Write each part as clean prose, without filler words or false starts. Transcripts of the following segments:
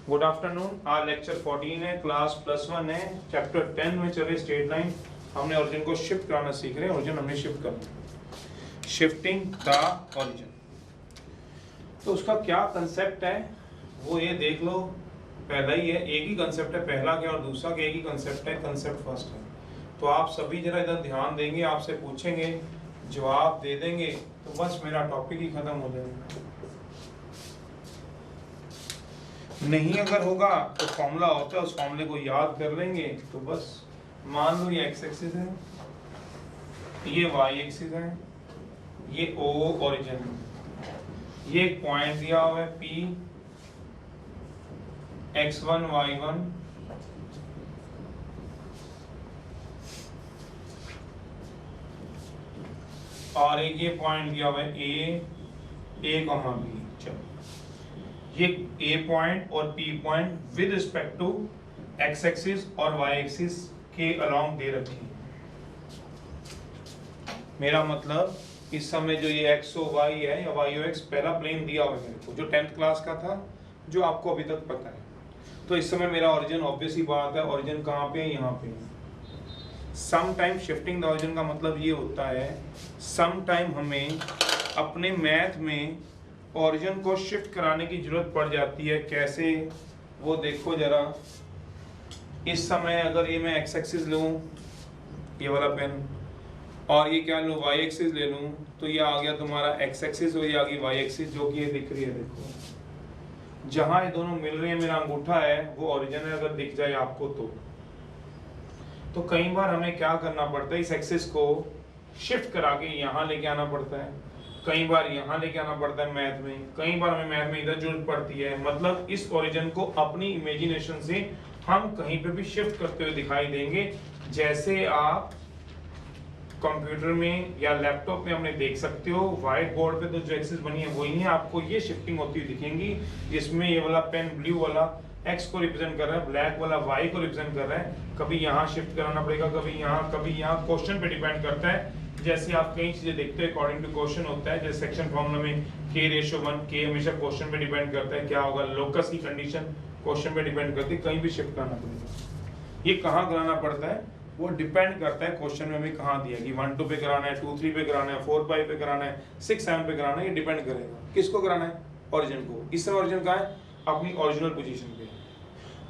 Good afternoon. आज lecture 14 है, class +1 है, चैप्टर 10 में चले स्ट्रेट लाइन। हमने ओरिजिन को शिफ्ट कराना सीख रहे हैं। ओरिजिन हमने शिफ्ट करना, शिफ्टिंग द ओरिजिन। तो उसका क्या कंसेप्ट है वो ये देख लो। पहला ही है, एक ही कंसेप्ट है, पहला क्या और दूसरा क्या, एक ही कंसेप्ट है। कंसेप्ट फर्स्ट है तो आप सभी जरा इधर ध्यान देंगे, आपसे पूछेंगे, जवाब दे देंगे तो बस मेरा टॉपिक ही खत्म हो जाएगा। नहीं अगर होगा तो फॉर्मूला होता है, उस फॉर्मूले को याद कर लेंगे तो बस। मान लो ये एक्स एक्सिस है, ये वाई एक्सिस है, ये ओ ओरिजिन है, ये एक पॉइंट दिया हुआ है P x1 y1, और एक ये पॉइंट दिया हुआ है A, B। चलो ये A पॉइंट और P point with respect to x axis और y एक्सिस के अलोंग दे रखी है। मेरा मतलब इस समय जो ये XOY है या YOX पहला प्लेन दिया हुआ है मेरे को, जो 10th क्लास का था, जो आपको अभी तक पता है। तो इस समय मेरा ओरिजिन, ऑब्वियस ही बात है, ओरिजिन कहाँ पे है, यहाँ पे है। Some time shifting the origin का मतलब ये होता है, सम टाइम हमें अपने मैथ में ओरिजिन को शिफ्ट कराने की जरूरत पड़ जाती है। कैसे, वो देखो जरा। इस समय अगर ये मैं एक्स एक्सिस लूँ, ये वाला पेन, और ये क्या लूँ, वाई एक्सिस ले लूँ, तो ये आ गया तुम्हारा एक्स एक्सिस और ये आ गई वाई एक्सिस, जो कि ये दिख रही है। देखो जहाँ ये दोनों मिल रही है, मेरा अंगूठा है वो ओरिजिन है, अगर दिख जाए आपको तो कई बार हमें क्या करना पड़ता है, इस एक्सिस को शिफ्ट करा के यहाँ लेके आना पड़ता है, कई बार यहाँ लेके आना पड़ता है मैथ में, कई बार हमें मैथ में इधर जरूरत पड़ती है। मतलब इस ओरिजिन को अपनी इमेजिनेशन से हम कहीं पे भी शिफ्ट करते हुए दिखाई देंगे। जैसे आप कंप्यूटर में या लैपटॉप में हमने देख सकते हो, व्हाइट बोर्ड पे तो जो एक्सिस बनी है वही है, आपको ये शिफ्टिंग होती हुई दिखेंगी। इसमें ये वाला पेन ब्लू वाला x को रिप्रेजेंट कर रहा है, ब्लैक वाला y को रिप्रेजेंट कर रहा है। कभी यहाँ शिफ्ट कराना पड़ेगा, कभी यहाँ, क्वेश्चन पे डिपेंड करता है। जैसे आप कई चीजें देखते हो अकॉर्डिंग टू क्वेश्चन होता है। जैसे सेक्शन फॉर्मूला में k/1, k हमेशा क्वेश्चन पे डिपेंड करता है, क्या होगा, लोकस की कंडीशन क्वेश्चन पे डिपेंड करती है, कहीं भी शिफ्ट करना पड़ेगा। ये कहाँ कराना पड़ता है वो डिपेंड करता है क्वेश्चन में हमें कहाँ दिया, कि 1 2 पे कराना है, 2 3 पे कराना है, 4 5 पे कराना है, 6 7 पे कराना है। ये डिपेंड करेगा किसको कराना है, ओरिजिन को। इस समय ओरिजिन कहाँ है, अपनी ओरिजिनल पोजीशन पे।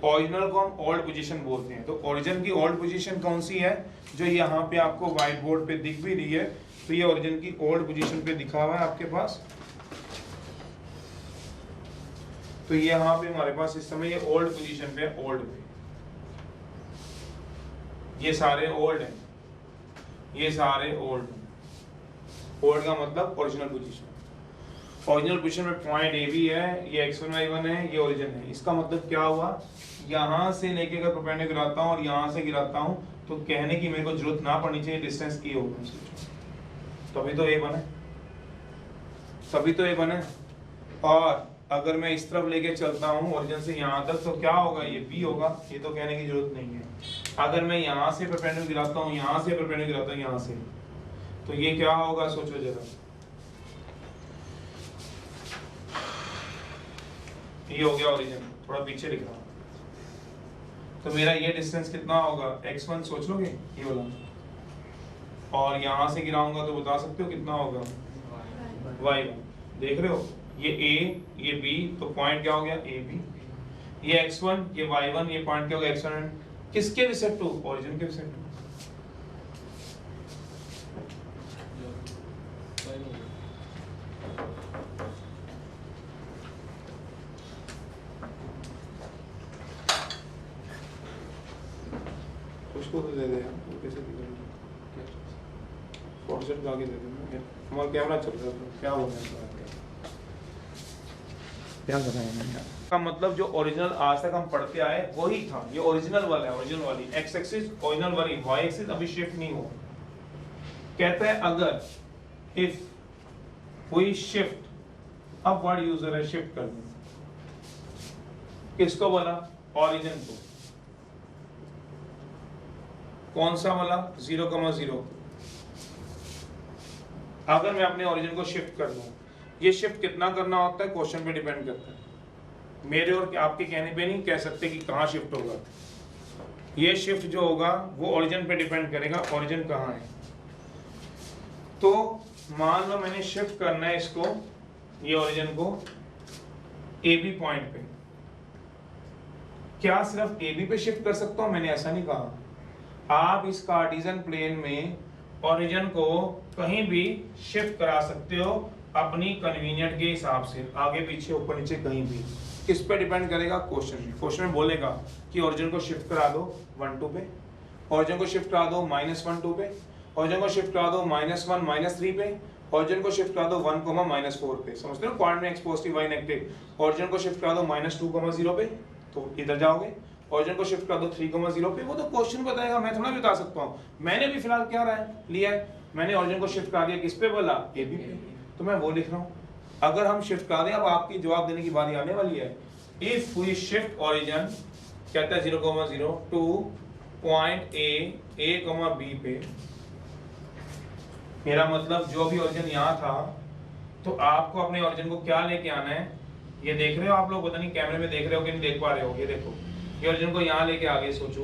ओरिजिनल को हम ओल्ड पोजीशन बोलते हैं। तो ओरिजिन की ओल्ड पोजीशन कौन सी है, जो यहाँ पे आपको व्हाइट बोर्ड पे दिख भी रही है, तो ये ओरिजिन की ओल्ड पोजीशन पे दिखा हुआ है आपके पास। तो ये यहाँ पे हमारे पास इस समय ये ओल्ड पोजीशन पे है, ओल्ड पे। ये सारे ओल्ड हैं, ये सारे ओल्ड हैं। ओल्ड का मतलब ओरिजिनल पोजीशन। ओरिजिनल पोजीशन में पॉइंट ए भी है, ये x1 y1 है, ये ओरिजिन है। इसका मतलब क्या हुआ, यहाँ से लेके अगर परपेंडिकुलर गिराता हूँ और यहाँ से गिराता हूँ तो कहने की मेरे को जरूरत ना पड़नी चाहिए, डिस्टेंस ए होगा। तभी तो ए बने, तभी तो ए बने। और अगर मैं इस तरफ लेके चलता हूँ ओरिजिन से यहाँ तक, तो क्या होगा, ये बी होगा। ये तो कहने की जरूरत नहीं है। अगर मैं यहाँ से परपेंडिकुलर गिराता हूँ, यहाँ से परपेंडिकुलर गिराता हूँ, यहाँ से, तो ये क्या होगा, सोचो जरा। ये हो गया ओरिजिन, थोड़ा पीछे लिख रहा हूँ। तो मेरा ये डिस्टेंस कितना होगा, x1 सोच लोगे, ये वाला, और यहाँ से गिराऊंगा तो बता सकते हो कितना होगा, y1। देख रहे हो, ये a, ये b, तो पॉइंट क्या हो गया, a b। ये x1, ये y1, ये पॉइंट क्या हो गया, x1। किसके रिस्पेक्ट टू, ओरिजिन के रिस्पेक्ट टू। उसको तो दे दे यार, वो कैसे दिखेगा, फॉर्सेट आगे दे दे। हमारा कैमरा चल रहा है, क्या हो गया, क्या कर रहे हैं यार। का मतलब जो ओरिजिनल आज तक हम पढ़ते आए वही था, ये ओरिजिनल वाला है, ओरिजिनल वाली एक्स एक्सिस ओरिजिनल वाली, वाई एक्सिस अभी शिफ्ट नहीं हो। कहता है अगर इफ वी शिफ्ट, अब वर्ड यूजर है शिफ्ट करने, किसको बोला, ओरिजिन को। कौन सा वाला, 0,0। अगर मैं अपने ओरिजिन को शिफ्ट कर दूं, ये शिफ्ट कितना करना होता है, क्वेश्चन पे डिपेंड करता है। मेरे और आपके कहने पे नहीं कह सकते कि कहाँ शिफ्ट होगा। ये शिफ्ट जो होगा वो ओरिजिन पे डिपेंड करेगा, ओरिजिन कहाँ है। तो मान लो मैंने शिफ्ट करना है इसको, ये ओरिजिन को ए बी पॉइंट पे। क्या सिर्फ ए बी पे शिफ्ट कर सकता हूं? मैंने ऐसा नहीं कहा। आप इस कार्टेशियन प्लेन में ओरिजिन को कहीं भी शिफ्ट करा सकते हो अपनी कन्वीनियंट के हिसाब से, आगे पीछे ऊपर नीचे कहीं भी। किस पे डिपेंड करेगा? क्वेश्चन में बोलेगा कि ओरिजिन को शिफ्ट करा दो 1 2 पे, ओरिजिन को शिफ्ट करा दो -1 2 पे, ओरिजिन को शिफ्ट करा दो -1 -3 पे, ओरिजिन को शिफ्ट करा दो 1 -4 पे। समझते हो? क्वाड्रेंट में X positive Y negative. Origin को शिफ्ट करा दो -2 0 पे, तो इधर जाओगे। ओरिजिन को शिफ्ट कर दो 3 0 पे, वो तो क्वेश्चन बताएगा, मैं थोड़ा बता सकता हूँ। मैंने भी फिलहाल क्या लिया है, मैंने ओरिजिन को शिफ्ट कर दिया किस पे बोला? ए बी पे, तो मैं वो लिख रहा हूँ। अगर हम शिफ्ट कर दें, अब आपकी जवाब देने की बारी आने वाली है। इफ वी शिफ्ट ओरिजिन, कहता है 0 0 टू पॉइंट ए बी पे, मेरा मतलब जो भी ओरिजिन यहाँ था, तो आपको अपने ओरिजिन को क्या लेके आना है? ये देख रहे हो आप लोग? पता नहीं कैमरे में देख रहे हो कि नहीं देख पा रहे हो। ये देखो, ये ओरिजिन को यहाँ लेके आगे सोचो,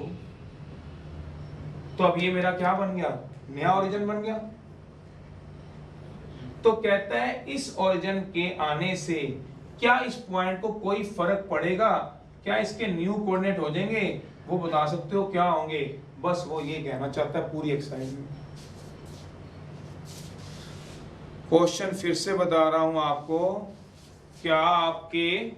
तो अब ये मेरा क्या बन गया? नया ओरिजिन बन गया। तो कहता है इस ओरिजिन के आने से क्या इस पॉइंट को कोई फर्क पड़ेगा? क्या इसके न्यू कोऑर्डिनेट हो जाएंगे? वो बता सकते हो क्या होंगे? बस वो ये कहना चाहता है पूरी एक्सरसाइज में। क्वेश्चन फिर से बता रहा हूं आपको, क्या आपके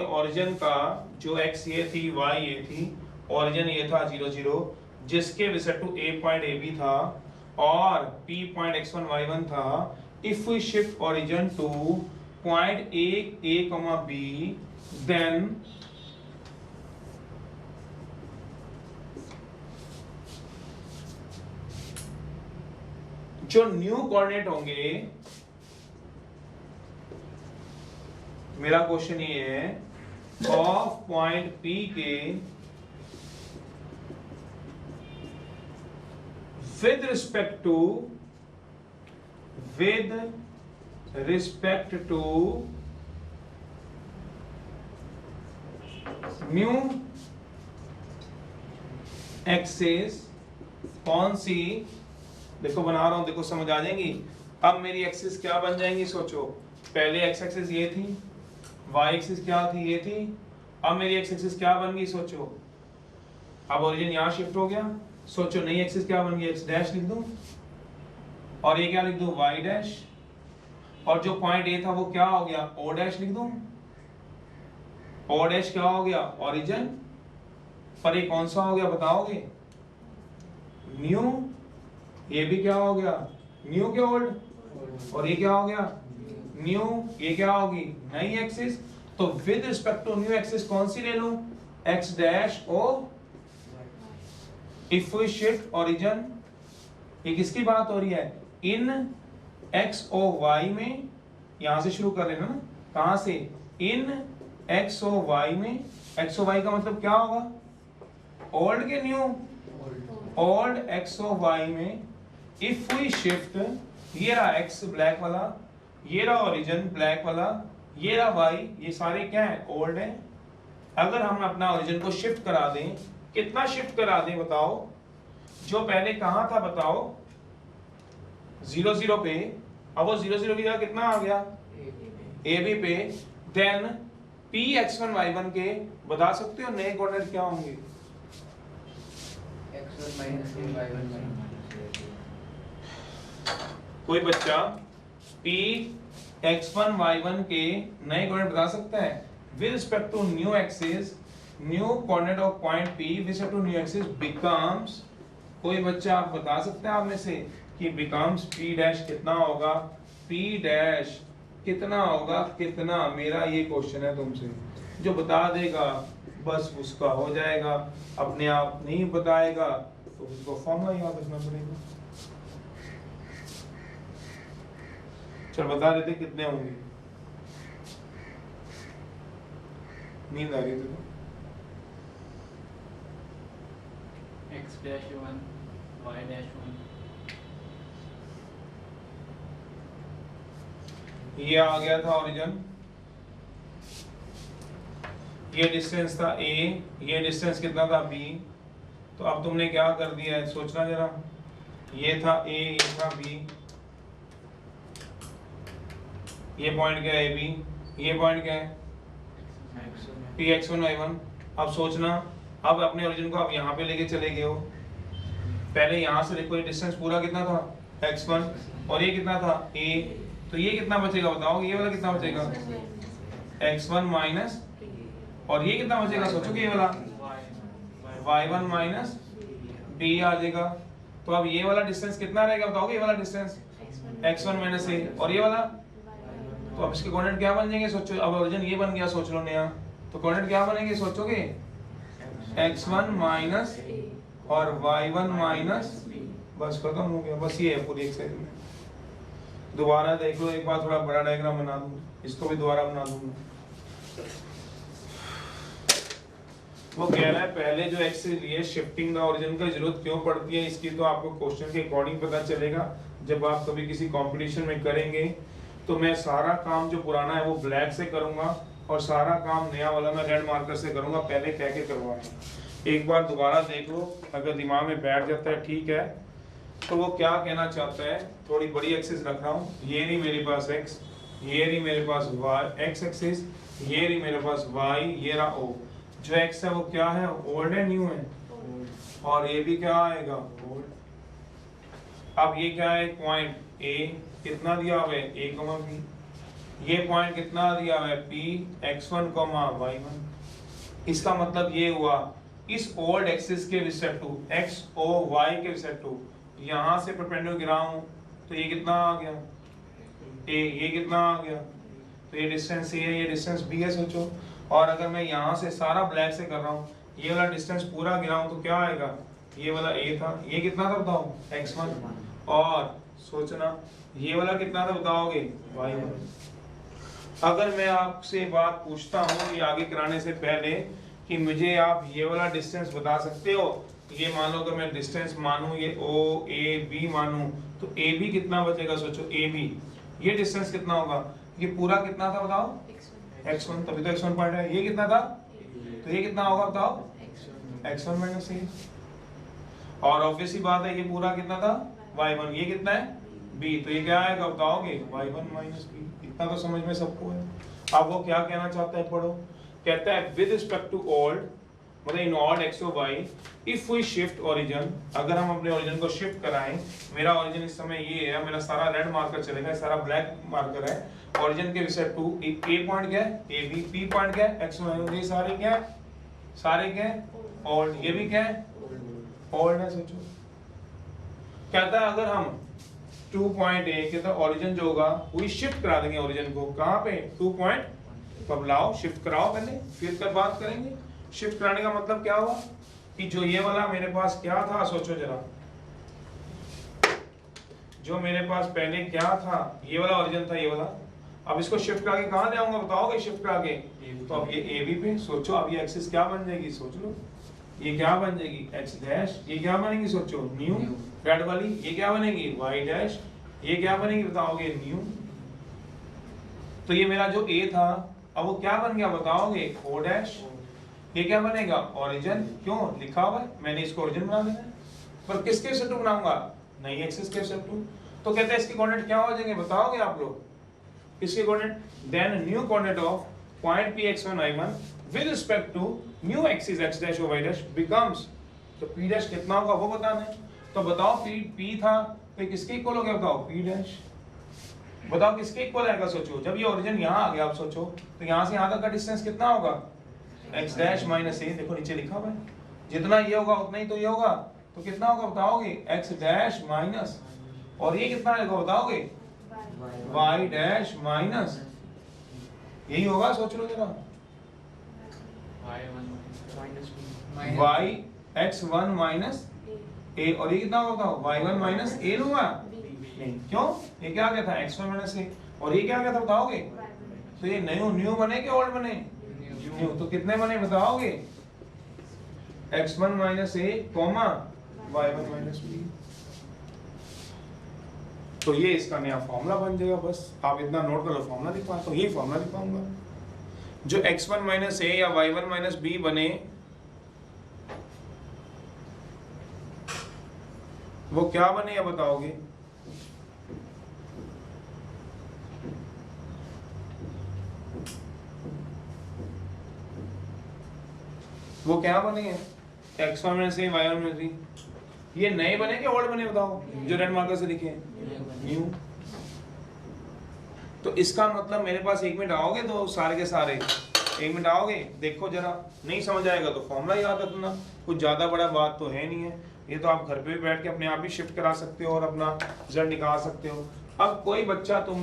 ओरिजिन का जो x ये थी y ये थी, ओरिजिन ये था 0 0, जिसके visit to a point a b था और p पॉइंट x1 y1 था। If we shift origin to point a b, then जो न्यू कोऑर्डिनेट होंगे, मेरा क्वेश्चन ये है, ऑफ पॉइंट P के with respect to new axis कौन सी? देखो बना रहा हूं, देखो समझ आ जाएंगी। अब मेरी एक्सिस क्या बन जाएंगी? सोचो, पहले एक्स एक्सिस ये थी, वाई एक्सिस क्या थी? ये थी। अब मेरी एक्स एक्सिस क्या बन गई? सोचो, अब ओरिजिन यहाँ शिफ्ट हो गया। सोचो नई एक्सिस क्या बन गई? एक्स डैश लिख दूं, और ये क्या लिख दूं? Y dash. और जो पॉइंट ए था वो क्या हो गया? ओ डैश लिख दूं। ओ डैश क्या हो गया? ओरिजिन। पर ये कौन सा हो गया बताओगे? न्यू। ये भी क्या हो गया? न्यू के ओल्ड। और ये क्या हो गया? न्यू। ये क्या होगी? नई एक्सिस। तो with respect to new axis कौन सी ले लूं? X dash O. If we shift origin, ये किसकी बात हो रही है? इन एक्स ओ वाई में, यहां से शुरू कर लेना ना, कहां से? इन एक्स ओ वाई में। एक्स ओ वाई का मतलब क्या होगा? ओल्ड के new? Old X O Y में। इफ वी शिफ्ट, ये रहा एक्स ब्लैक वाला, ये रहा ओरिजिन ब्लैक वाला, ये रहा वाई, ये सारे क्या है? ओल्ड है। अगर हम अपना ओरिजिन को शिफ्ट करा दें, कितना शिफ्ट करा दें बताओ? जो पहले कहां था बताओ? 0 0 पे, अब वो 0 0 की जगह कितना आ गया? ए बी पे। देन p x1 y1 के बता सकते हो नए कोऑर्डिनेट क्या होंगे? कोई बच्चा p x1 y1 के नए कोऑर्डिनेट बता सकता है? With respect to new axis, new coordinate of point p with respect to new axis becomes, कोई बच्चा आप बता सकते हैं आप में से कि बिकम्स p डैश कितना होगा? p डैश कितना होगा? कितना? मेरा ये क्वेश्चन है तुमसे, जो बता देगा बस उसका हो जाएगा, अपने आप नहीं बताएगा तो उसको फॉर्मूला याद रखना पड़ेगा। चल बता देते कितने होंगे। नींद आ रही है तुझे? x-1 y-1 ये आ गया था ओरिजिन, ये डिस्टेंस था a, ये डिस्टेंस कितना था b। तो अब तुमने क्या कर दिया है सोचना जरा, ये था a, ये था b, ये पॉइंट क्या है ab, ये पॉइंट क्या है p x1 y1। अब सोचना, अब अपने ओरिजिन को आप यहाँ पे लेके चले गए हो, पहले यहाँ से देखो ये डिस्टेंस पूरा कितना था x1 और ये कितना था a, तो ये कितना बचेगा बताओ, ये वाला कितना बचेगा x1 माइनस, और ये कितना बचेगा सोचो कि ये वाला y1 माइनस b आ जाएगा। तो अब ये वाला डिस्टेंस कितना रहेगा बताओगे, ये वाला डिस्टेंस x1 माइनस a, और ये वाला, तो अब इसके कोऑर्डिनेट क्या बन जाएंगे सोचो, अब ओरिजिन ये बन गया सोच लो नया, तो कोऑर्डिनेट क्या बनेंगे सोचोगे x1 माइनस और y1 माइनस, बस खत्म हो गया, बस ये है पूरी एक्सरसाइज में। दोबारा देख लो एक बार, थोड़ा बड़ा डायग्राम बना दूं, इसको भी दोबारा बना दूंगा। वो कह रहा है पहले जो एक्स से लिए शिफ्टिंग द ओरिजिन की जरूरत क्यों पड़ती है, इसकी तो आपको क्वेश्चन के अकॉर्डिंग पता चलेगा जब आप कभी किसी कंपटीशन में करेंगे। तो मैं सारा काम जो पुराना है वो ब्लैक से करूंगा और सारा काम नया वाला मैं रेड मार्कर से करूंगा, पहले कह के करवाएंगे। एक बार दोबारा देख लो, अगर दिमाग में बैठ जाता है ठीक है। तो वो क्या कहना चाहता है, थोड़ी बड़ी एक्सिस रख रहा हूँ, ये रही मेरे पास x, ये रही मेरे पास y x एक्सिस, ये रही मेरे पास y, ये रहा o। जो x है वो क्या है, ओल्ड है न्यू है, और ये भी क्या आएगा ओल्ड। अब ये क्या है पॉइंट a, कितना दिया हुआ है a, b, ये पॉइंट कितना दिया हुआ है p x1, y1। इसका मतलब ये हुआ इस ओल्ड एक्सिस के respect to x o y के रिस्पेक्ट टू यहाँ से परपेंडिकुलर गिराऊं तो ये कितना आ गया a, ये कितना आ गया, तो ये डिस्टेंस a है, ये डिस्टेंस b है सोचो। और अगर मैं यहाँ से सारा ब्लैक से कर रहा हूँ, ये वाला डिस्टेंस पूरा गिराऊं तो क्या आएगा, ये वाला a था, ये कितना था बताओ x1, और सोचना ये वाला कितना था बताओगे y1। अगर मैं आपसे बात पूछता हूँ ये आगे कराने से पहले कि मुझे आप ये वाला डिस्टेंस बता सकते हो, ये मान लो कि मैं डिस्टेंस मानूं ये o a b मानूं, तो a b कितना बचेगा सोचो, a b ये डिस्टेंस कितना होगा, ये पूरा कितना था बताओ x1, तभी तो x1 पॉइंट है, ये कितना था तो ये कितना होगा बताओ x1 माइनस a, और ऑब्वियस ही बात है ये पूरा कितना था y1, ये कितना है b, तो ये क्या आएगा बताओगे y1 माइनस b। इतना तो समझ में सबको है। अब वो क्या कहना चाहता है पढ़ो, कहता है विद रिस्पेक्ट टू ओल्ड, मतलब इन ऑल्ड x और y, if we shift origin, अगर हम अपने ओरिजिन को शिफ्ट कराएं, मेरा ओरिजिन इस समय ये है, मेरा सारा रेड मार्कर चलेगा, सारा ब्लैक मार्कर है, ओरिजिन के रिस्पेक्ट टू a पॉइंट क्या है a b, p पॉइंट क्या है x y, ये सारे क्या है, सारे क्या है ओल्ड, ये भी क्या है ओल्ड है सोचो। कहता है अगर हम 2 पॉइंट a के तो ओरिजिन जो होगा वही शिफ्ट करा देंगे ओरिजिन को, कहाँ पे 2 पॉइंट, तब लाओ शिफ्ट कराओ पहले फिर कर बात करेंगे। शिफ्ट कराने का मतलब क्या हुआ कि जो ये वाला मेरे पास क्या था सोचो जरा, जो मेरे पास पहले क्या था ये वाला ओरिजिन था, ये वाला, अब इसको शिफ्ट करा के कहाँ ले आऊंगा बताओगे शिफ्ट करा के, तो अब ये ए बी पे सोचो, अब ये एक्सिस क्या बन जाएगी सोच लो, ये क्या बन जाएगी एक्स डैश, ये क्या बनेगी सोचो न्यू, रेड वाली ये क्या बनेगी वाई डैश, ये क्या बनेगी बताओगे न्यू। तो ये मेरा जो ए था अब वो क्या बन गया बताओगे ओ डैश, ये क्या बनेगा ओरिजिन, क्यों लिखा हुआ है मैंने इसको ओरिजिन बना देना है, पर किसके रिस्पेक्ट टू बनाऊंगा नई एक्सिस के रिस्पेक्ट टू। तो कहते हैं इसके कोऑर्डिनेट क्या हो जाएंगे बताओगे आप लोग, इसके coordinate then new coordinate of point p x1 y1 with respect to new axis x dash और y डैश बिकम्स, तो p डैश कितना होगा वो बताना है। तो बताओ p था तो किसके इक्वल हो गया बताओ p डैश, बताओ किसके इक्वल आएगा सोचो, जब ये ओरिजिन यहाँ आ गया आप सोचो तो यहाँ से यहाँ तक का डिस्टेंस कितना होगा x डैश माइनस a, देखो नीचे लिखा हुआ है, जितना ये होगा उतना ही तो ये होगा, तो कितना होगा बताओगे x डैश माइनस, और ये कितना आएगा बताओगे y डैश माइनस, यही होगा सोच लो जरा, y x1 माइनस a, और ये कितना होगा y1 माइनस a होगा नहीं, क्यों ये क्या आ गया था x1 माइनस a, और ये क्या आ गया था बताओगे, तो ये न्यू बने कि ओल्ड बने न्यू, तो कितने बने बताओगे x1 minus a comma y1 minus B. तो ये इसका नया फॉर्मूला बन जाएगा। बस आप इतना नोट कर लो, फॉर्मूला लिखवा, तो ये फॉर्मूला लिखवाऊंगा। जो x1 माइनस ए या y1 माइनस बी बने वो क्या बने या बताओगे? वो क्या बने हैं? x1 माइनस ए y1 माइनस बी। ये नए बने कि ओल्ड बने बताओ, जो रेड मार्कर से लिखे हैं? न्यू। तो इसका मतलब मेरे पास 1 मिनट आओगे तो सारे के सारे 1 मिनट आओगे, देखो जरा, नहीं समझ आएगा तो फॉर्मूला याद रखना, कुछ ज्यादा बड़ा बात तो है नहीं है। ये तो आप घर पे भी बैठ के अपने आप ही शिफ्ट करा सकते हो और अपना रिजल्ट निकाल सकते हो। अब कोई बच्चा तुम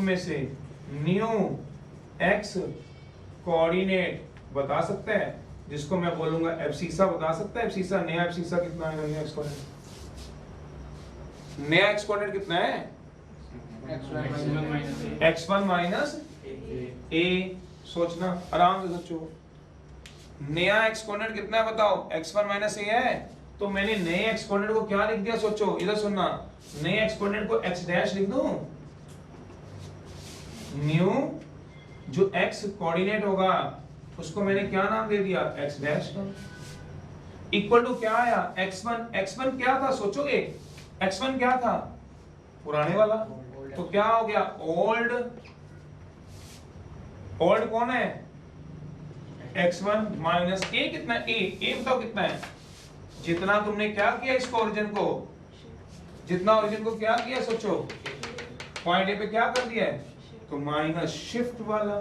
में से न्यू एक्स कोऑर्डिनेट बता सकता है, जिसको मैं बोलूंगा एब्सिसा, बता सकता है एब्सिसा? नया एब्सिसा कितना है? नया एक्स कोऑर्डिनेट, नया एक्स कोऑर्डिनेट कितना है? x1 माइनस ए। सोचना, आराम से सोचो, नया एक्स कोऑर्डिनेट कितना है बताओ? x1 माइनस ए है। तो मैंने नए एक्स कोऑर्डिनेट को क्या लिख दिया? सोचो, इधर सुनना, नए एक्स कोऑर्डिनेट को x डैश लिख दूं। न्यू जो x कोऑर्डिनेट होगा उसको मैंने क्या नाम दे दिया? x डैश का। इक्वल टू क्या आया? x1 क्या था सोचोगे? x1 क्या था? पुराने वाला। तो क्या हो गया? ओल्ड कौन है? x1 माइनस ए। कितना ए बताओ कितना है? जितना तुमने क्या किया इसको, ओरिजिन को, जितना ओरिजिन को क्या किया सोचो, पॉइंट ए पे क्या कर दिया है? तो माइनस शिफ्ट वाला।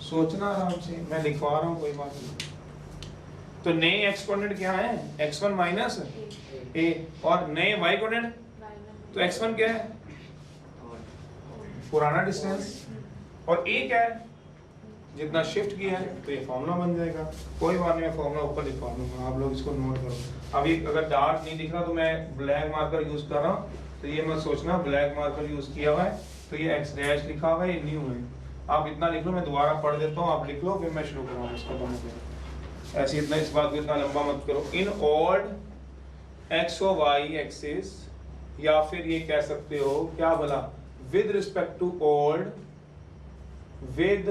सोचना आराम से, मैं लिखवा रहा हूं, कोई बात नहीं। तो नए एक्स कोऑर्डिनेट क्या है? x1 माइनस ए। और नए y कोऑर्डिनेट तो x1 क्या है? पुराना डिस्टेंस। और a क्या है? जितना शिफ्ट किया है। तो ये फॉर्मूला बन जाएगा। कोई बात नहीं, मैं फॉर्मूला ऊपर लिखवा दूंगा, आप लोग इसको नोट करो। अभी अगर डार्क नहीं दिख रहा तो मैं ब्लैक मार्कर यूज कर रहा हूँ, तो ये मत सोचना ब्लैक मार्कर यूज किया हुआ है तो ये x डैश लिखा हुआ है, ये न्यू है। आप इतना लिख लो, मैं दोबारा पढ़ देता हूँ, आप लिख लो, फिर मैं शुरू करूँगा इसका दोनों। ऐसे इतना, इस बात को इतना लंबा मत करो। इन ऑड x और y एक्सिस, या फिर ये कह सकते हो क्या बोला, with respect to old, with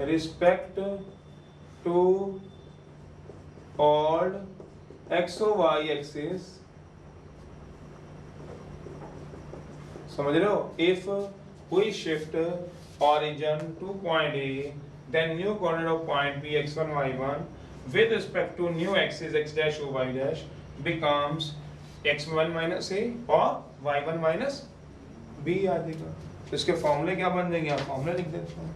respect to old x और y एक्सिस, समझ रहे हो? If we shift origin to point A, then new coordinate of point B x1 y1 with respect to new axis x dash or y dash becomes x1 minus A और y1 minus B आ जाएगा। तो इसके फॉर्मूले क्या बन जाएंगे? आप फॉर्मूले लिख देते हैं।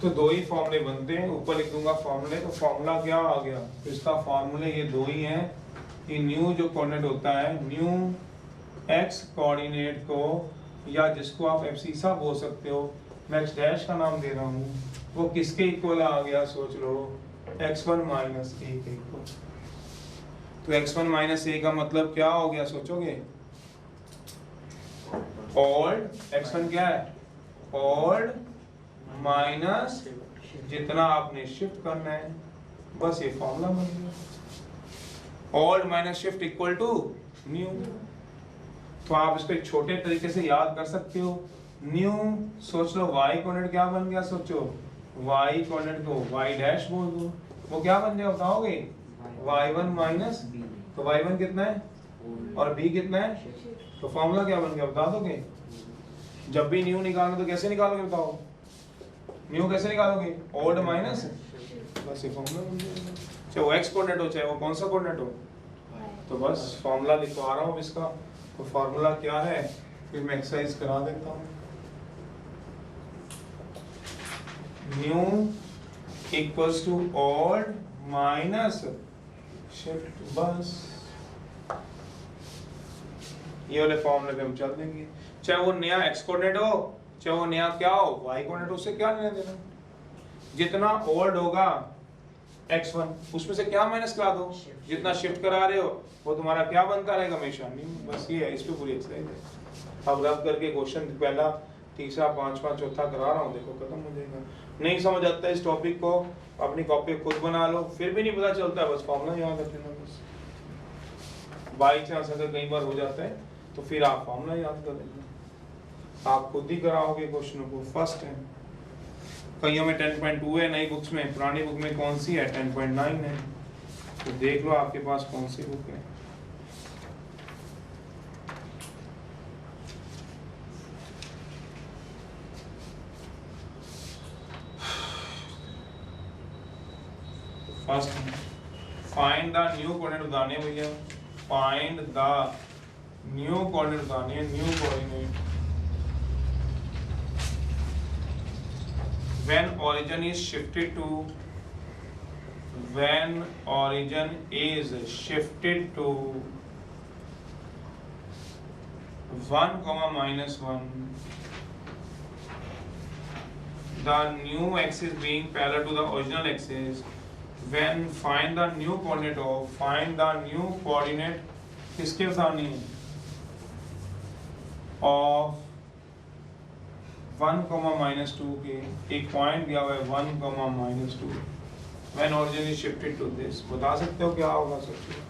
तो दो ही फॉर्मूले बनते हैं, ऊपर लिख दूंगा फॉर्मूले। तो फॉर्मूला क्या आ गया? तो इसका फॉर्मूले ये दो ही हैं कि न्यू जो कोऑर्डिनेट होता है, न्यू एक्स कोऑर्डिनेट को, या जिसको आप एब्सिसा बोल सकते हो, मैं एक्स डैश का नाम दे रहा हूँ, वो किसके इक्वल आ गया? सोच लो, x1 माइनस ए के इक्वल। तो x1 माइनस ए का मतलब क्या हो गया सोचोगे? ओल्ड x1 क्या है? ओल्ड माइनस जितना आपने शिफ्ट करना है, बस ये फॉर्मूला बन गया। Old minus shift equal to new. तो आप इसको एक छोटे तरीके से याद कर सकते हो। न्यू, सोच लो y कोऑर्डिनेट क्या बन गया? सोचो, y कोऑर्डिनेट को y डैश बोल दो, वो क्या बन जाएगा बताओगे? y1 माइनस, तो y1 कितना है और b कितना है? तो फॉर्मूला क्या बन गया बता दोगे? जब भी न्यू निकालोगे तो कैसे निकालोगे बताओ? न्यू कैसे निकालोगे? ओल्ड माइनस, बस ये फॉर्मूला बन जाएगा। चाहे वो x कोऑर्डिनेट हो चाहे वो कौन सा कोऑर्डिनेट हो। तो बस फॉर्मूला लिखवा रहा हूँ इसका। तो फॉर्मूला क्या है, फिर मैं एक्सरसाइज करा देता हूँ। New equals to old minus shift, बस ये वाले फॉर्मूले पे हम चल देंगे। चाहे वो नया एक्स कोऑर्डिनेट हो, चाहे वो नया क्या हो वाई कोऑर्डिनेट, उससे क्या लेना देना। जितना ओल्ड होगा x1 उसमें से क्या माइनस करा दो, जितना शिफ्ट करा रहे हो वो तुम्हारा क्या बनता रहेगा हमेशा न्यू। बस ये है, इस पे पूरी एक्सरसाइज है। अब रब करके क्वेश्चन पहला तीसरा पांचवा चौथा करा रहा हूँ, देखो खत्म हो जाएगा। नहीं समझ आता इस टॉपिक को, अपनी कॉपी खुद बना लो, फिर भी नहीं पता चलता, बस फॉर्मूला याद रख लेना बस। बाई चांस अगर कई बार हो जाता है तो फिर आप फॉर्मूला याद कर लेना, आप खुद ही कराओगे क्वेश्चनों को। फर्स्ट है, कईयों में 10.2 है, नई बुक्स में, पुरानी बुक में कौन सी है 10.9 है, तो देख लो आपके पास कौन सी बुक है। First find the new coordinate बताने भैया, फाइंड द न्यू कोऑर्डिनेट बताने हैं, new coordinate when origin is shifted to, when origin is shifted to 1, -1, the new axis being parallel to the original axis, when find the new coordinate of, find the new coordinate किसके बतानी है, of 1, -2 के एक point दिया हुआ है 1, -2, when origin is shifted to this, बता सकते हो क्या होगा सोचिए।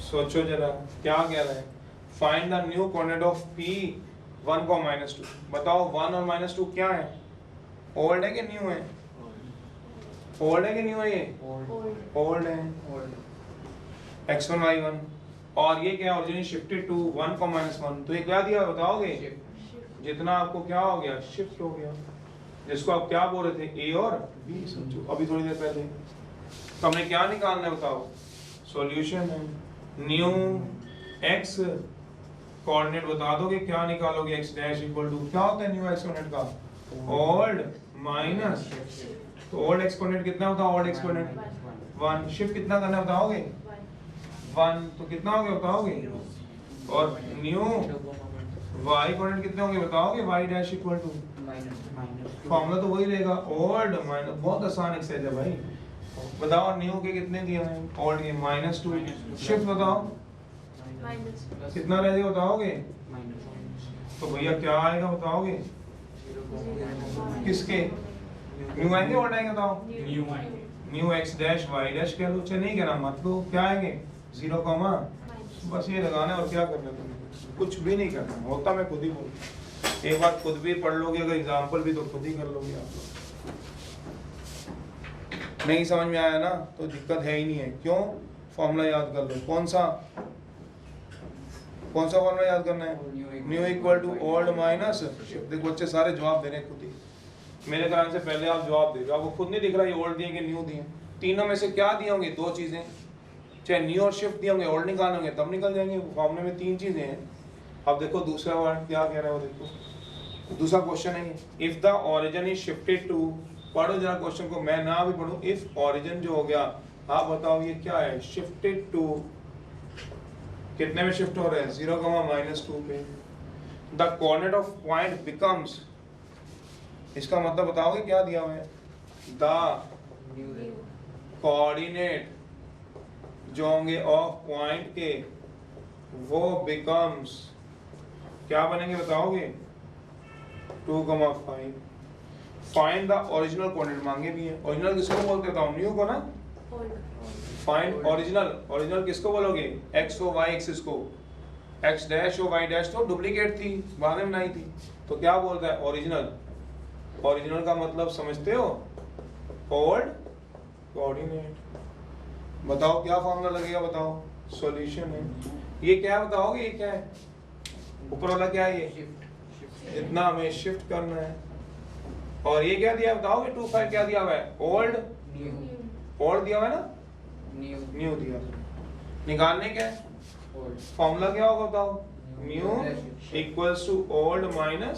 सोचो जरा क्या कह रहा है, find the new coordinate of P 1, -2, बताओ 1 और -2 क्या है, ओल्ड है कि न्यू है, ओल्ड है कि न्यू है, ये ओल्ड है, x1 y1, और ये क्या ओरिजिन शिफ्टेड टू 1, -1, तो ये क्या दिया बताओगे, जितना आपको क्या हो गया शिफ्ट हो गया, जिसको आप क्या बोल रहे थे A और B, समझो अभी थोड़ी देर पहले। तो हमने क्या निकालना है बताओ, सॉल्यूशन है, न्यू x कोऑर्डिनेट बता दोगे, क्या निकालोगे, x डैश इक्वल टू क्या होता है न्यू x कोऑर्डिनेट का, ओल्ड माइनस, तो ओल्ड x कोऑर्डिनेट कितना होता है, ओल्ड x कोऑर्डिनेट 1, शिफ्ट कितना करना बताओगे 1, तो कितना हो गया बताओगे, और न्यू y कोऑर्डिनेट कितने होंगे बताओगे, y dash equal to, formula तो वही रहेगा ओल्ड माइनस, बहुत आसान एक्सरसाइज है भाई, बताओ न्यू के कितने दिए हैं, ओल्ड के -2, शिफ्ट बताओ कितना रह गया बताओगे, तो भैया क्या आएगा बताओगे, किसके न्यू आएंगे ओल्ड आएंगे बताओ, new x dash y dash कह लो, चाहे नहीं कहना मत लो, क्या आएंगे 0, बस ये लगाना है और क्या करना है, कुछ भी नहीं करना होता, मैं खुद ही बोल, एक बार खुद भी पढ़ लोगे, अगर एग्जाम्पल भी तो खुद ही कर लोगे आप लोग। नहीं समझ में आया ना तो दिक्कत है ही नहीं है, क्यों, फॉर्मूला याद कर लो, कौन सा फॉर्मूला याद करना है, new equal to old minus, देखो बच्चे सारे जवाब दे रहे हैं खुद ही, मेरे कराने से पहले आप जवाब दे रहे हो, आपको खुद नहीं दिख रहा ये ओल्ड दिए कि न्यू दिए, तीनों में से क्या दिए होंगे, दो चीजें, चाहे न्यू और शिफ्ट दिए होंगे, ओल्ड निकाल होंगे तब निकल जाएंगे, फॉर्मूले में 3 चीजें हैं। अब देखो दूसरा वर्ड क्या कह रहा है वो देखो, दूसरा क्वेश्चन है if the origin is shifted to, पढ़ो जरा क्वेश्चन को, मैं ना भी पढ़ूं, इफ ओरिजिन जो हो गया, आप बताओ ये क्या है, शिफ्टेड टू कितने में शिफ्ट हो रहे हैं 0, -2 पे, the coordinate of point becomes, इसका मतलब बताओगे क्या दिया हुआ है, द कोऑर्डिनेट जो होंगे ऑफ पॉइंट के वो बिकम्स क्या बनेंगे बताओगे 2, 5, फाइंड द ओरिजिनल कोऑर्डिनेट मांगे भी है, ओरिजिनल किसको बोलते हैं, न्यू को ना, फाइंड ओरिजिनल किसको बोलोगे, x और y एक्सिस को, x डैश और y डैश तो डुप्लीकेट थी, बाद में बनाई थी, तो क्या बोलता है ओरिजिनल का मतलब समझते हो, ओल्ड कोऑर्डिनेट, बताओ क्या फॉर्मूला लगेगा बताओ, सॉल्यूशन है, ये क्या है बताओगे, ये क्या है ऊपर वाला क्या है, ये इतना हमें शिफ्ट करना है, और ये क्या दिया बताओगे 2, 5 क्या दिया हुआ है, ओल्ड दिया हुआ है ना, न्यू दिया, निकालने क्या है, फॉर्मूला क्या होगा बताओ, new equals to old minus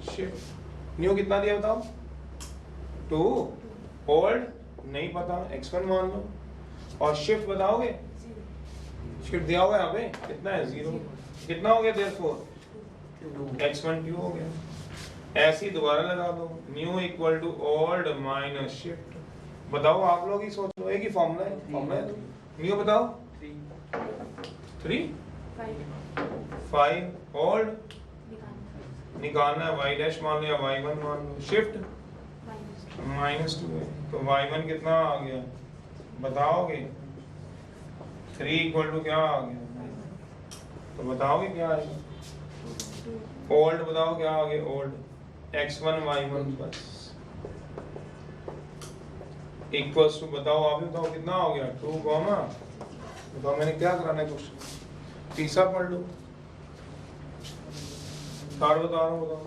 shift, new कितना दिया बताओ 2, ओल्ड नहीं पता x1 मान लो, और शिफ्ट बताओगे, शिफ्ट दिया हुआ है यहाँ पे कितना है 0, कितना हो गया देयरफॉर x1 क्यों हो गया, ऐसे ही दोबारा लगा दो, new equal to old minus shift, बताओ आप लोग ही सोच लो, एक ही फॉर्मूला है, फॉर्मूला है। न्यू बताओ। 3 5 ओल्ड निकालना है, y डैश मान लो या y1 मान लो, शिफ्ट -2 है, तो y1 कितना आ गया बताओगे? 3 इक्वल टू क्या आ गया, तो बताओगे क्या आएगा? ओल्ड बताओ क्या आ गया, ओल्ड x1 y1 बस इक्वल्स टू, बताओ आप ही बताओ कितना हो गया, 2 कॉमा, बताओ मैंने क्या कराना है, कुछ तीसरा पढ़ लो, थर्ड बता रहा हूँ, बताओ।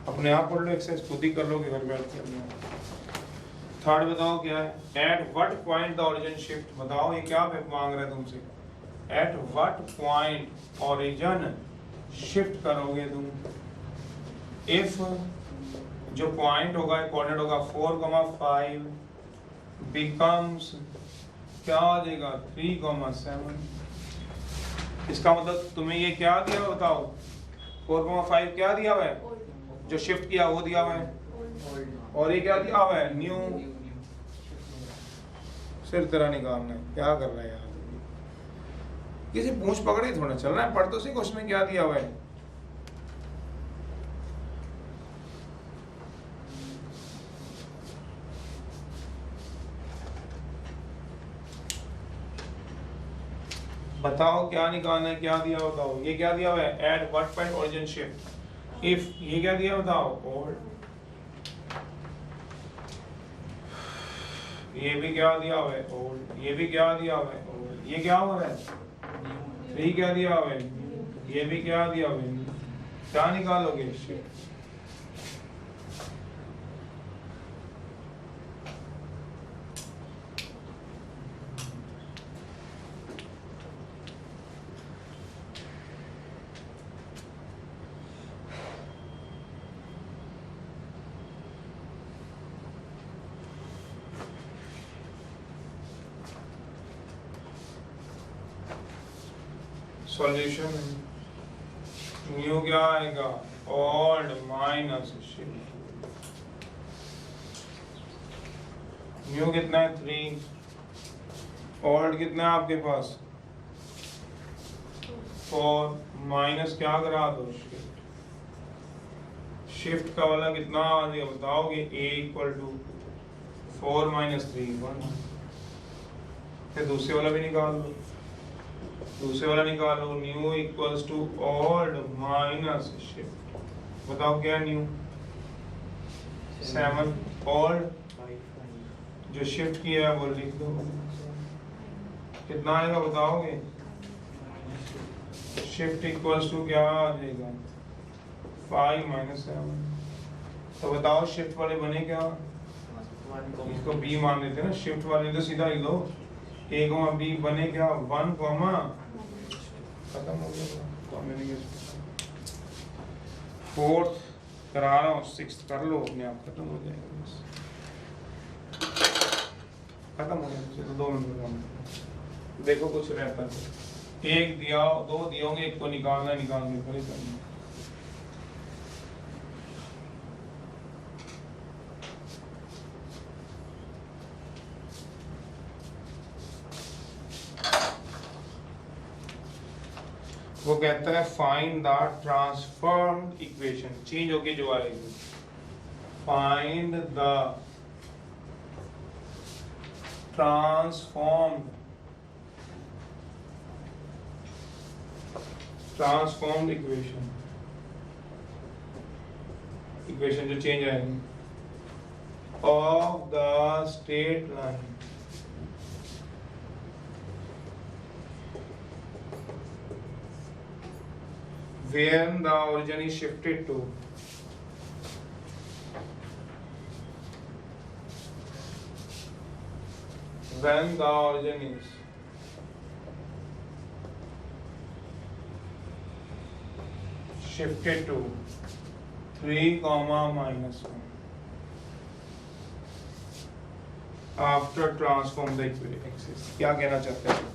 अपने आप पढ़ लो, एक्सरसाइज खुद ही कर लोगे घर बैठ के अपने आप। थर्ड बताओ क्या है, at what point the origin shift, बताओ ये क्या मांग रहा है तुमसे, at what point origin shift करोगे तुम, इफ जो पॉइंट होगा कोऑर्डिनेट होगा 4,5 बिकम्स क्या आ जाएगा 3,7, इसका मतलब तुम्हें ये क्या दिया हुआ बताओ, 4,5 क्या दिया हुआ है, जो शिफ्ट किया वो दिया हुआ है, और ये क्या दिया हुआ है, न्यू, सिर तेरा निकालना है, क्या कर रहा है यार, किसी पूंछ पकड़े थोड़ा चलना है, पढ़ तो सही क्वेश्चन में क्या दिया हुआ है। बताओ क्या निकालना है, क्या दिया बताओ, ये क्या दिया हुआ है, at what point origin shift if, ये क्या दिया बताओ, और ये भी क्या दिया हुआ है, और ये भी क्या दिया हुआ है, और ये क्या हो रहा है, 3 क्या दिया हुआ है, ये भी क्या दिया हुआ है, क्या निकालोगे, शिफ्ट। सॉल्यूशन न्यू क्या आएगा, ओल्ड माइनस शिफ्ट, न्यू कितना है 3, ओल्ड कितना है आपके पास 4, माइनस क्या करा दो शिफ्ट, शिफ्ट का वाला कितना आ जाएगा बताओगे, a इक्वल टू 4 - 3 1, फिर दूसरे वाला भी निकाल लो, दूसरे वाला निकालो, new equals to old minus shift, बताओ क्या न्यू 7, ओल्ड जो शिफ्ट किया है वो लिख दो, कितना आएगा बताओगे, शिफ्ट इक्वल्स टू क्या आ जाएगा 5 - 7, तो बताओ शिफ्ट वाले बने क्या, इसको b मान लेते हैं ना, शिफ्ट वाले तो सीधा ही लो, a, b बने क्या 1, खत्म हो गया, फोर्थ करा रहा हूँ, सिक्स्थ कर लो अपने आप, खत्म हो जाएगा बस, खत्म हो जाएगा, तो 2 मिनट काम देखो कुछ रहता है, एक दिया 2 दिए होंगे, एक को निकालना निकाल के खड़े करना, वो कहता है find the transformed equation, change होके जो आएगी, find the transformed equation, equation जो चेंज आएगी of the straight line when the origin is shifted to when the origin is shifted to 3, -1 after transform the axis, क्या कहना चाहते हैं,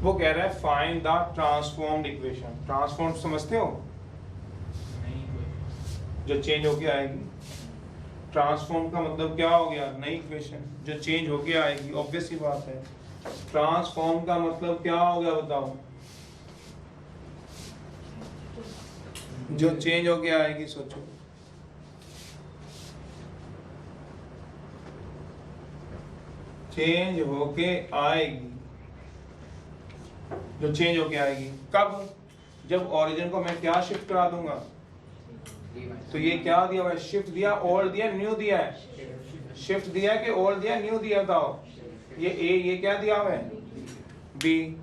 वो कह रहा है find the transformed equation. Transform समझते हो? नहीं कोई जो चेंज होके आएगी। ट्रांसफॉर्म का मतलब क्या हो गया? नई इक्वेशन जो चेंज होके आएगी, ऑब्वियस ही बात है। ट्रांसफॉर्म का मतलब क्या हो गया बताओ? जो चेंज होके आएगी, सोचो। चेंज होके आएगी, जो चेंज होके आएगी कब? जब ओरिजिन को मैं क्या शिफ्ट करा दूंगा। तो ये क्या दिया हुआ है? शिफ्ट दिया, ओल्ड दिया, न्यू दिया है। शिफ्ट दिया कि ओल्ड दिया, न्यू दिया? बताओ। ये ए, ये क्या दिया हुआ है? बी।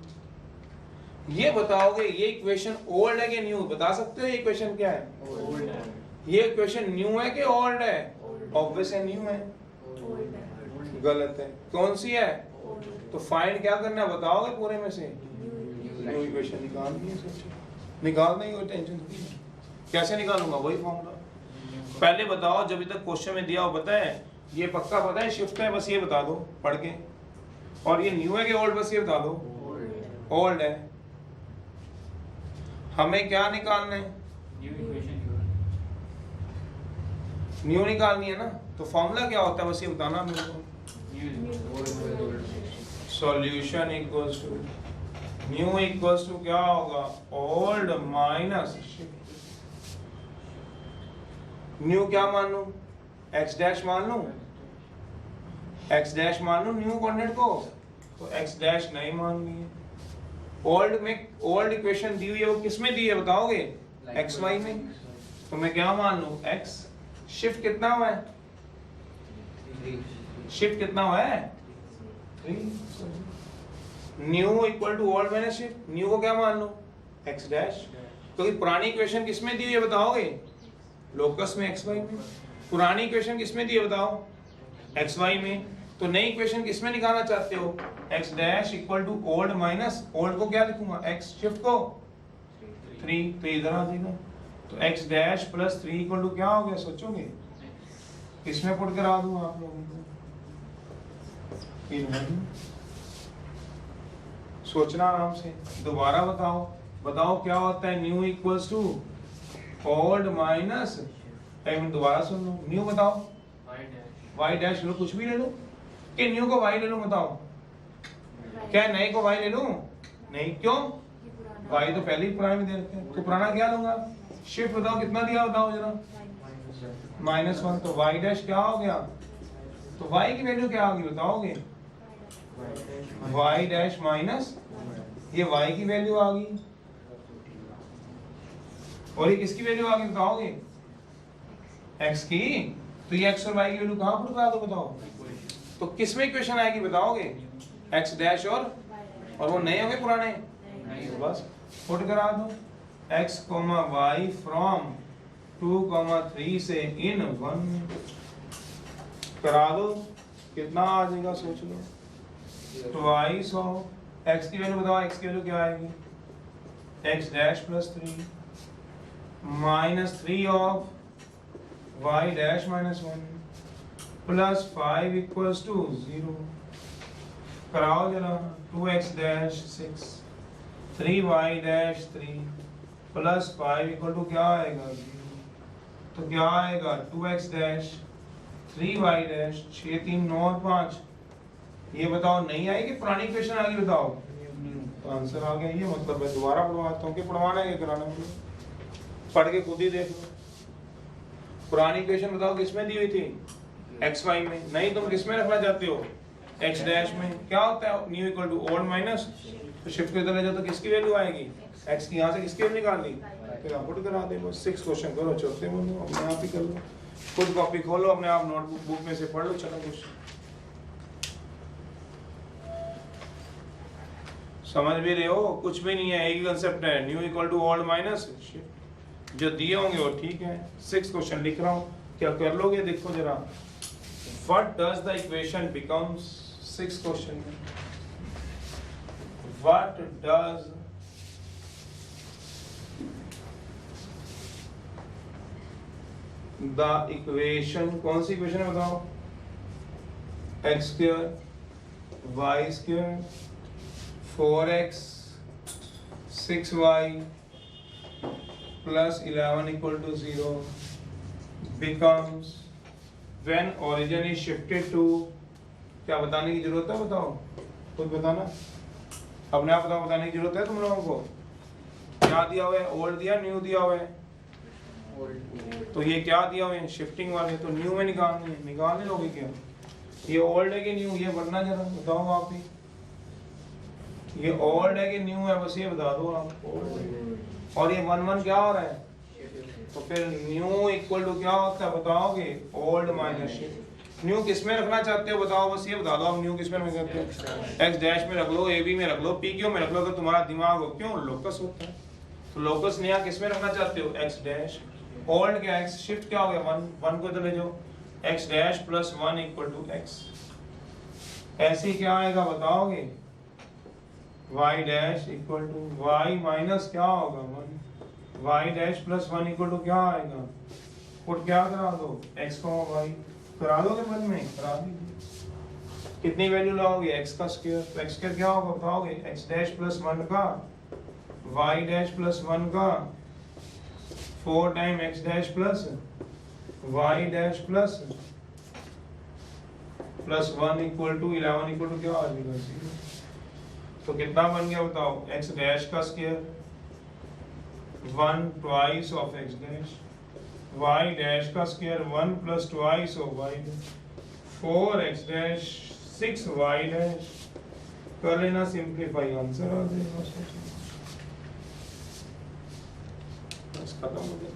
ये बताओगे ये इक्वेशन ओल्ड है कि न्यू? बता सकते हो ये इक्वेशन क्या है? ओल्ड है ये इक्वेशन न्यू है कि ओल्ड है? ऑब्वियस है, न्यू है। गलत है। कौन सी है? तो फाइंड क्या करना है बताओगे पूरे में से? न्यू इक्वेशन निकालनी है। सोचो, निकालना ही, कोई टेंशन थोड़ी है। कैसे निकालूंगा? वही फॉर्मूला। पहले बताओ, जब तक क्वेश्चन में दिया हो पता है, ये पक्का पता है शिफ्ट है, बस ये बता दो पढ़ के। और ये न्यू है कि ओल्ड, बस ये बता दो। ओल्ड है। हमें क्या निकालना है? न्यू इक्वेशन न्यू निकालनी है ना। तो फॉर्मूला क्या होता है बस ये बताना मेरे को। Solution equals to new equals to क्या होगा? Old minus new. क्या मान लूं? एक्स डैश मान लूं? एक्स डैश मान लूं न्यू कोऑर्डिनेट को? तो एक्स डैश नहीं माननी है। ओल्ड में, ओल्ड इक्वेशन दी हुई है, वो किस में दी है बताओगे? एक्स वाई में। तो मैं क्या मान लूं? एक्स। शिफ्ट कितना हुआ है? शिफ्ट कितना हुआ है? 3। New equal to old minus shift. New को क्या मान लो? X dash. क्योंकि पुरानी इक्वेशन किस में दी हुई है बताओगे? लोकस में, एक्स वाई में। पुरानी इक्वेशन किस में दी है बताओ? एक्स वाई में। तो नई इक्वेशन किस में निकालना चाहते हो? X dash equal to old minus old को क्या लिखूंगा? एक्स। शिफ्ट को 3, तो इधर आ जाएगा। तो x dash plus 3 equal to क्या हो गया? सोचोगे किसमें पुट करा दूं आप लोगों को? सोचना आराम से। दोबारा बताओ, बताओ क्या होता है? New equals to old minus, दोबारा सुन लो। न्यू बताओ। वाई डैश लो, कुछ भी ले लो। कि न्यू को वाई ले लो बताओ? क्या नए को वाई ले लूं? नहीं, क्यों? वाई तो पहले ही पुराने में दे रखे हैं। तो पुराना क्या लूंगा? शिफ्ट बताओ कितना दिया बताओ जरा? -1। तो वाई डैश क्या हो गया? तो वाई की वैल्यू क्या होगी बताओगे? वाई डैश माइनस, ये वाई की वैल्यू आ गई। और ये किसकी वैल्यू आ गई बताओगे? एक्स की। तो ये एक्स और वाई की वैल्यू कहां पुट करा दो बताओ? तो किस में इक्वेशन आएगी बताओगे? एक्स डैश और वो नए होंगे पुराने? तो बस पुट करा दो। एक्स कॉमा वाई फ्रॉम 2,3 से इन 1 करा दो। कितना आ जाएगा सोच लो? ट्वाइस ऑफ एक्स की वैल्यू बताओ। एक्स की वैल्यू क्या आएगी? X dash plus 3 minus 3 of y dash minus 1 plus 5 equals to 0। कराओ जरा। 2x dash 6 3y dash 3 plus 5 equal to क्या आएगा? 0। तो क्या आएगा? 2x डैश 3y डैश 6 3 9 और 5। ये बताओ नहीं आएगी? पुरानी इक्वेशन आ गई बताओ? तो आंसर आ गया। ये मतलब मैं दोबारा पढ़वाता हूँ कि पढ़वाना है कि कराना है? पढ़ के खुद ही देख लो। पुरानी इक्वेशन बताओ किसमें दी हुई थी? एक्स वाई में। नहीं, तुम किसमें रखना चाहते हो? एक्स डैश में। क्या होता है? New equal to old minus, तो शिफ्ट को इधर ले जाओ तो किसकी वैल्यू आएगी? एक्स की। यहाँ से किसकी वैल्यू निकालनी? फिर आप पुट करा दे। बस 6 क्वेश्चन करो, चौथे बोलो अपने आप ही कर लो। खुद कॉपी खोलो अपने आप, नोटबुक बुक में से पढ़ लो। चलो क्वेश्चन समझ भी रहे हो? कुछ भी नहीं है, एक ही कंसेप्ट है। New equal to old minus जो दिए होंगे वो ठीक है। 6 क्वेश्चन लिख रहा हूँ, क्या कर लोगे? देखो जरा। What does the equation becomes? 6 question में व्हाट डज द इक्वेशन, कौन सी इक्वेशन है बताओ? x² y² 4x 6y plus 11 equal to 0 becomes when origin is shifted to, क्या बताने की जरूरत है, बताओ खुद बताना, अपने आप बताने की जरूरत है तुम लोगों को। क्या दिया हुआ है, ओल्ड दिया न्यू दिया हुआ है, तो ये क्या दिया हुआ है शिफ्टिंग वाले, तो न्यू में निकालने लोगे क्या, ये ओल्ड है कि न्यू, ये बनना जरा बताओ आप ही, ये ओल्ड है कि न्यू है, बस ये बता दो आप। और ये 1 1 क्या हो रहा है, तो फिर न्यू इक्वल टू क्या होता है बताओगे, ओल्ड माइनस शिफ्ट। न्यू किस में रखना चाहते हो बताओ, बस ये बता दो आप, न्यू किस में रखना चाहते हो, एक्स डैश में रख लो, ए बी में रख लो, पी क्यू में रख लो, अगर तुम्हारा दिमाग हो, क्यों लोकस होता है, तो लोकस नया किस में रखना चाहते हो, एक्स डैश। ओल्ड क्या, एक्स शिफ्ट क्या हो गया, 1 को इधर ले जाओ, x dash plus 1 equal to x. ऐसे क्या आएगा बताओगे, y dash equal to y minus क्या होगा 1, y dash plus 1 equal to क्या आएगा, पुट क्या करा दो, x को y करा दोगे मन में, करा दीजिए। कितनी वैल्यू लाओगे, x का स्क्वायर, तो x स्क्वायर क्या होगा बताओगे, x डैश प्लस 1 का y डैश प्लस 1 का 4 time x dash plus y dash plus 1 equal to 11 equal to क्या आ जाएगा 0। तो कितना बन गया बताओ, x डैश का square 1 twice of x dash, y dash का square 1 plus twice of y dash, 4x dash 6y dash, कर लेना सिंपलीफाई, आंसर आ जाएगा, बस खत्म हो गया।